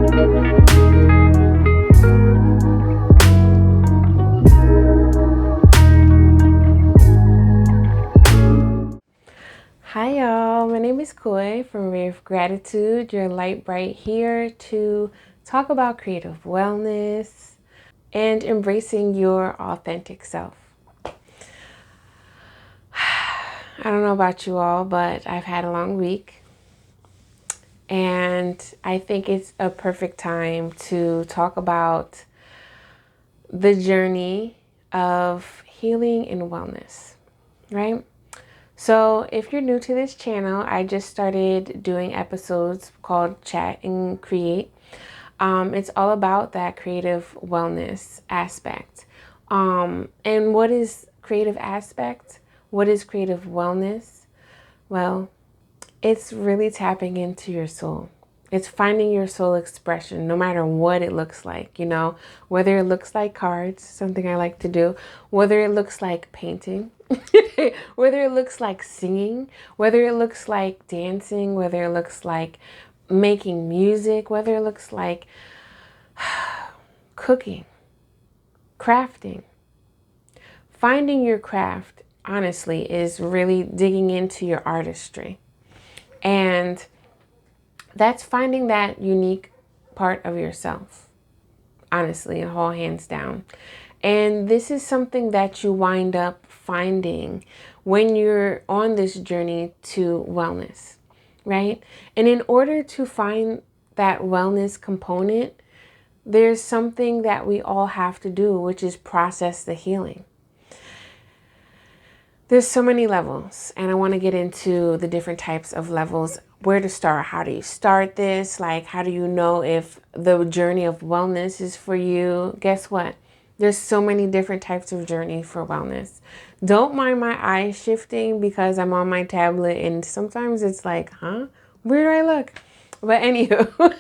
Hi y'all, my name is Quoy from With Gratitude, your light bright, here to talk about creative wellness and embracing your authentic self. I don't know about you all, but I've had a long week and I think it's a perfect time to talk about the journey of healing and wellness, right? So if you're new to this channel, I just started doing episodes called Chat and Create. It's all about that creative wellness aspect. And what is creative aspect? What is creative wellness? Well, it's really tapping into your soul. It's finding your soul expression, no matter what it looks like, whether it looks like cards, something I like to do, whether it looks like painting, whether it looks like singing, whether it looks like dancing, whether it looks like making music, whether it looks like cooking, crafting. Finding your craft, honestly, is really digging into your artistry. And that's finding that unique part of yourself, honestly, and all hands down. And this is something that you wind up finding when you're on this journey to wellness, right? And in order to find that wellness component, there's something that we all have to do, which is process the healing. There's so many levels, and I want to get into the different types of levels. Where to start? How do you start this? Like, how do you know if the journey of wellness is for you? Guess what? There's so many different types of journey for wellness. Don't mind my eyes shifting because I'm on my tablet and sometimes it's like, huh? Where do I look? But anywho,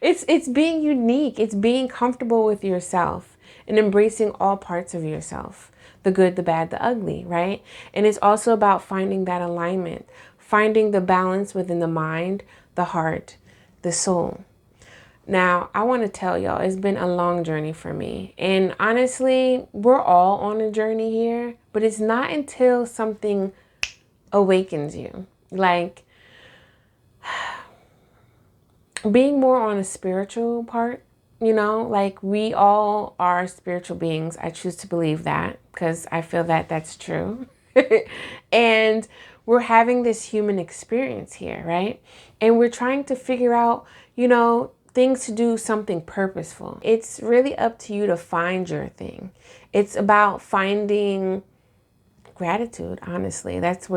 it's being unique. It's being comfortable with yourself and embracing all parts of yourself. The good, the bad, the ugly, right? And it's also about finding that alignment, finding the balance within the mind, the heart, the soul. Now, I want to tell y'all, it's been a long journey for me. And honestly, we're all on a journey here, but it's not until something awakens you. Like being more on a spiritual part, like we all are spiritual beings. I choose to believe that because I feel that that's true. And we're having this human experience here, right? And we're trying to figure out, things to do something purposeful. It's really up to you to find your thing. It's about finding gratitude, honestly. This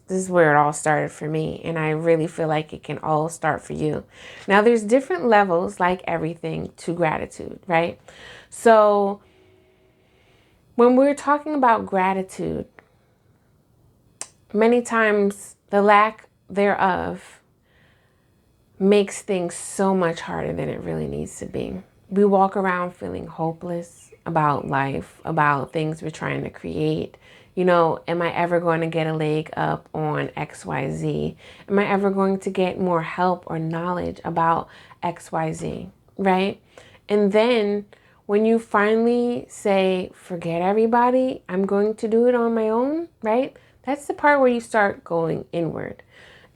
is where it all started for me, and I really feel like it can all start for you. Now, there's different levels, like everything, to gratitude, right? So when we're talking about gratitude, many times the lack thereof makes things so much harder than it really needs to be. We walk around feeling hopeless about life, about things we're trying to create. Am I ever going to get a leg up on XYZ? Am I ever going to get more help or knowledge about XYZ, right? And then when you finally say, forget everybody, I'm going to do it on my own, right? That's the part where you start going inward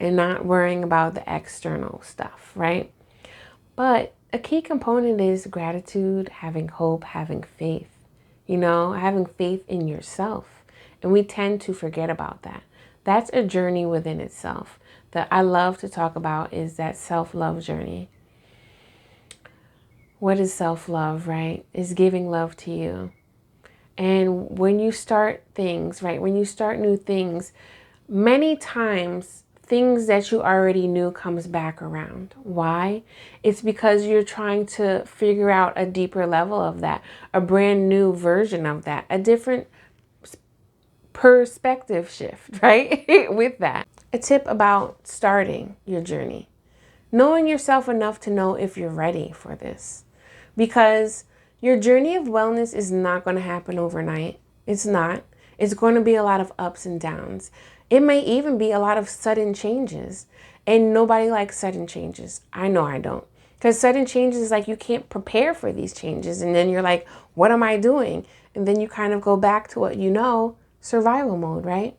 and not worrying about the external stuff, right? But a key component is gratitude, having hope, having faith, having faith in yourself. And we tend to forget about that. That's a journey within itself that I love to talk about, is that self-love journey. What is self-love, right? Is giving love to you. And when you start things, right? When you start new things, many times things that you already knew comes back around. Why? It's because you're trying to figure out a deeper level of that, a brand new version of that, a different perspective shift, right? With that. A tip about starting your journey. Knowing yourself enough to know if you're ready for this. Because your journey of wellness is not going to happen overnight. It's not. It's going to be a lot of ups and downs. It may even be a lot of sudden changes. And nobody likes sudden changes. I know I don't. Because sudden changes is like you can't prepare for these changes. And then you're like, what am I doing? And then you kind of go back to what you know, survival mode, right?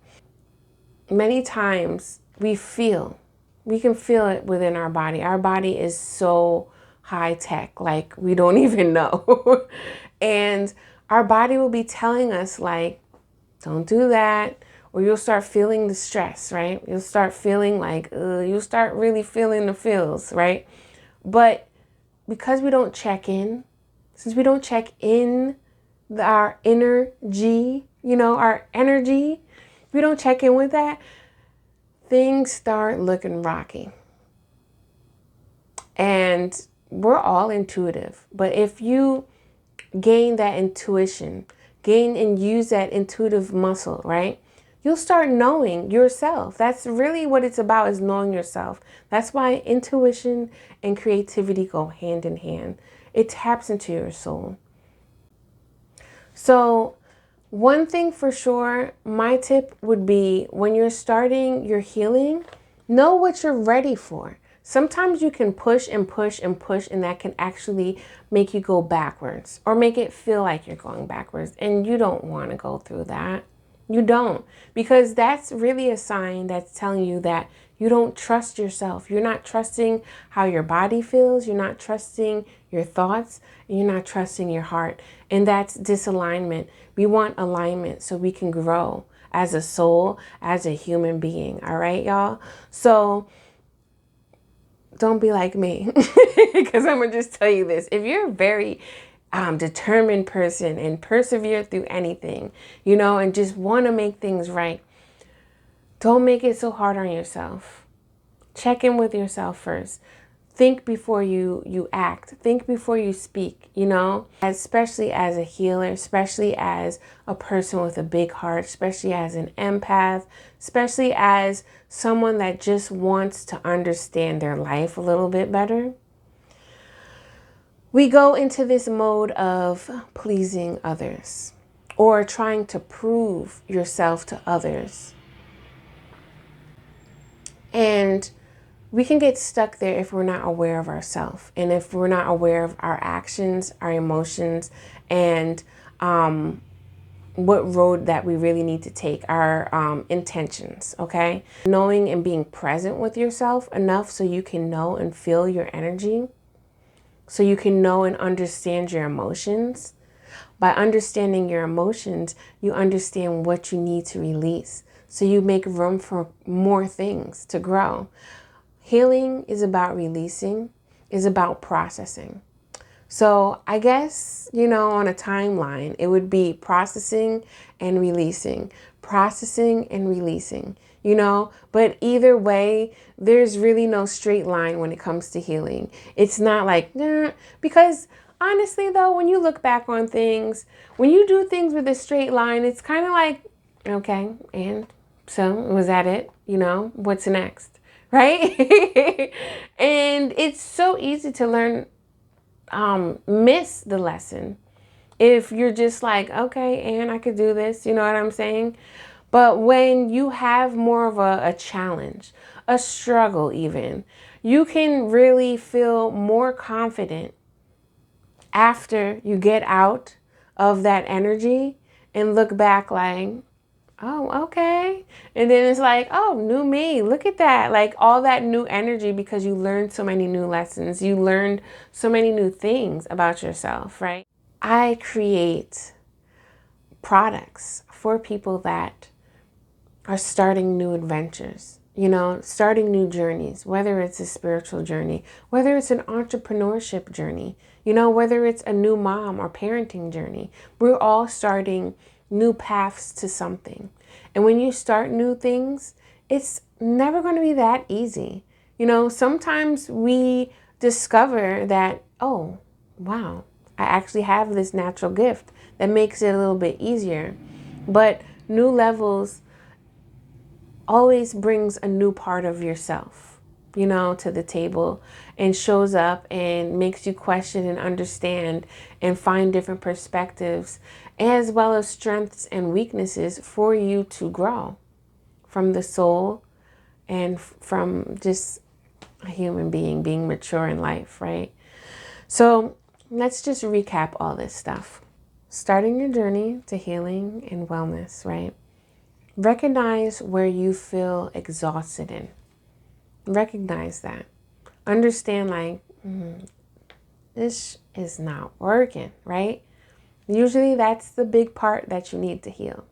Many times we can feel it within our body. Our body is so high tech, like we don't even know. And our body will be telling us like, don't do that. Or you'll start feeling the stress, right? You'll start feeling like, you'll start really feeling the feels, right? But because we don't check in, since we don't check in our inner G, our energy, we don't check in with that, things start looking rocky. And we're all intuitive. But if you gain that intuition, gain and use that intuitive muscle, right? You'll start knowing yourself. That's really what it's about, is knowing yourself. That's why intuition and creativity go hand in hand. It taps into your soul. So one thing for sure, my tip would be when you're starting your healing, know what you're ready for. Sometimes you can push and push and push, and that can actually make you go backwards or make it feel like you're going backwards. And you don't want to go through that. You don't, because that's really a sign that's telling you that you don't trust yourself. You're not trusting how your body feels. You're not trusting your thoughts. And you're not trusting your heart. And that's disalignment. We want alignment so we can grow as a soul, as a human being. All right, y'all? So don't be like me, because I'm going to just tell you this. If you're a very determined person and persevere through anything, and just want to make things right, don't make it so hard on yourself. Check in with yourself first. Think before you act. Think before you speak, especially as a healer, especially as a person with a big heart, especially as an empath, especially as someone that just wants to understand their life a little bit better. We go into this mode of pleasing others or trying to prove yourself to others. And we can get stuck there if we're not aware of ourselves, and if we're not aware of our actions, our emotions, and what road that we really need to take, our intentions, okay? Knowing and being present with yourself enough so you can know and feel your energy, so you can know and understand your emotions. By understanding your emotions, you understand what you need to release, so you make room for more things to grow. Healing is about releasing, is about processing. So I guess, on a timeline, it would be processing and releasing, processing and releasing, but either way, there's really no straight line when it comes to healing. It's not like, because honestly though, when you look back on things, when you do things with a straight line, it's kind of like, okay, and so was that it? What's next? Right? And it's so easy to learn, miss the lesson if you're just like, okay, and I could do this, you know what I'm saying? But when you have more of a challenge, a struggle even, you can really feel more confident after you get out of that energy and look back like, oh, okay. And then it's like, oh, new me. Look at that. Like all that new energy, because you learned so many new lessons. You learned so many new things about yourself, right? I create products for people that are starting new adventures, starting new journeys, whether it's a spiritual journey, whether it's an entrepreneurship journey, whether it's a new mom or parenting journey. We're all starting new paths to something. And when you start new things, it's never going to be that easy. Sometimes we discover that, oh, wow, I actually have this natural gift that makes it a little bit easier. But new levels always brings a new part of yourself, to the table, and shows up and makes you question and understand and find different perspectives, as well as strengths and weaknesses for you to grow from the soul and from just a human being mature in life, right? So let's just recap all this stuff. Starting your journey to healing and wellness, right? Recognize where you feel exhausted in. Recognize that. Understand, like, this is not working, right? Usually that's the big part that you need to heal.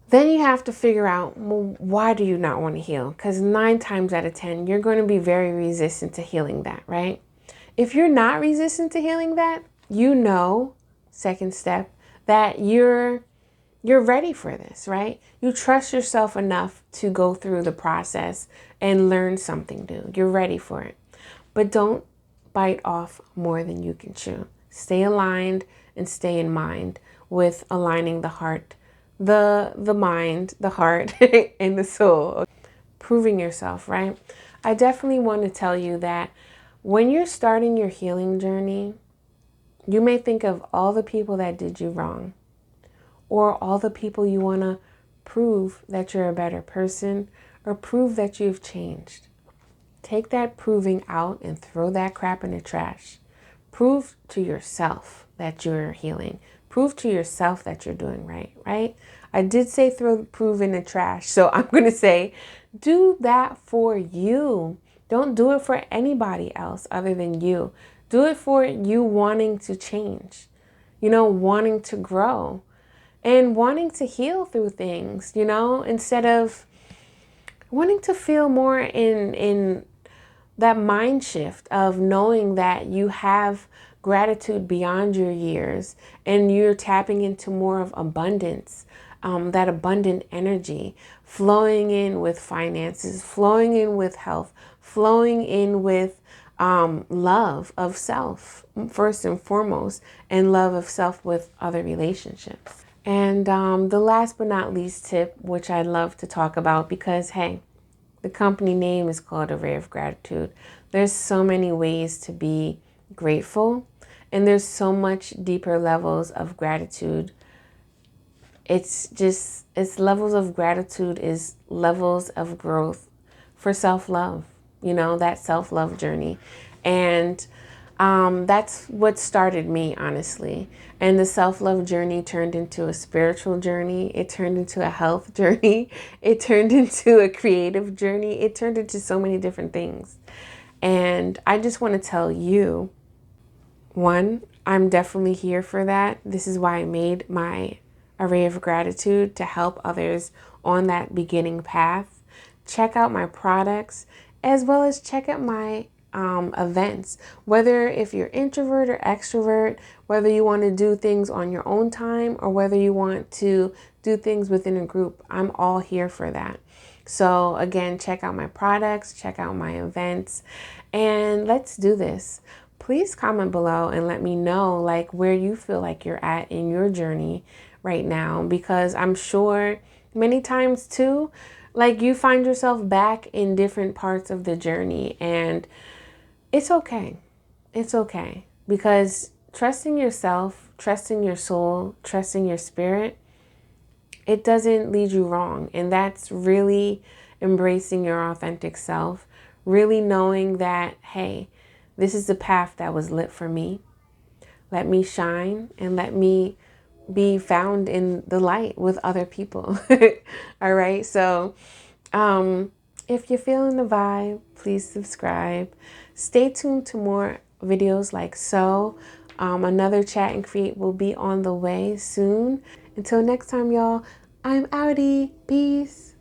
Then you have to figure out, well, why do you not want to heal? Because 9 times out of 10, you're going to be very resistant to healing that, right? If you're not resistant to healing that, you know, second step, that you're ready for this, right? You trust yourself enough to go through the process and learn something new. You're ready for it. But don't bite off more than you can chew. Stay aligned and stay in mind with aligning the heart, the mind, the heart, and the soul. Proving yourself, right? I definitely want to tell you that when you're starting your healing journey, you may think of all the people that did you wrong, or all the people you want to prove that you're a better person or prove that you've changed. Take that proving out and throw that crap in the trash. Prove to yourself that you're healing. Prove to yourself that you're doing right, right? I did say prove in the trash. So I'm going to say, do that for you. Don't do it for anybody else other than you. Do it for you wanting to change, wanting to grow and wanting to heal through things, instead of wanting to feel more in that mind shift of knowing that you have gratitude beyond your years and you're tapping into more of abundance, that abundant energy, flowing in with finances, flowing in with health, flowing in with love of self, first and foremost, and love of self with other relationships. And the last but not least tip, which I love to talk about because, hey, the company name is called Array of Gratitude. There's so many ways to be grateful, and there's so much deeper levels of gratitude. It's levels of gratitude is levels of growth for self-love, that self-love journey. And that's what started me, honestly. And the self-love journey turned into a spiritual journey. It turned into a health journey. It turned into a creative journey. It turned into so many different things. And I just want to tell you, one, I'm definitely here for that. This is why I made my Array of Gratitude, to help others on that beginning path. Check out my products as well as check out my events, whether if you're introvert or extrovert, whether you want to do things on your own time or whether you want to do things within a group. I'm all here for that. So again, check out my products, check out my events, and let's do this. Please comment below and let me know like where you feel like you're at in your journey right now, because I'm sure many times too, like you find yourself back in different parts of the journey, and it's okay. It's okay, because trusting yourself, trusting your soul, trusting your spirit, it doesn't lead you wrong. And that's really embracing your authentic self, really knowing that, hey, this is the path that was lit for me. Let me shine and let me be found in the light with other people. All right. So, if you're feeling the vibe, please subscribe. Stay tuned to more videos like so. Another chat and create will be on the way soon. Until next time, y'all, I'm outie. Peace.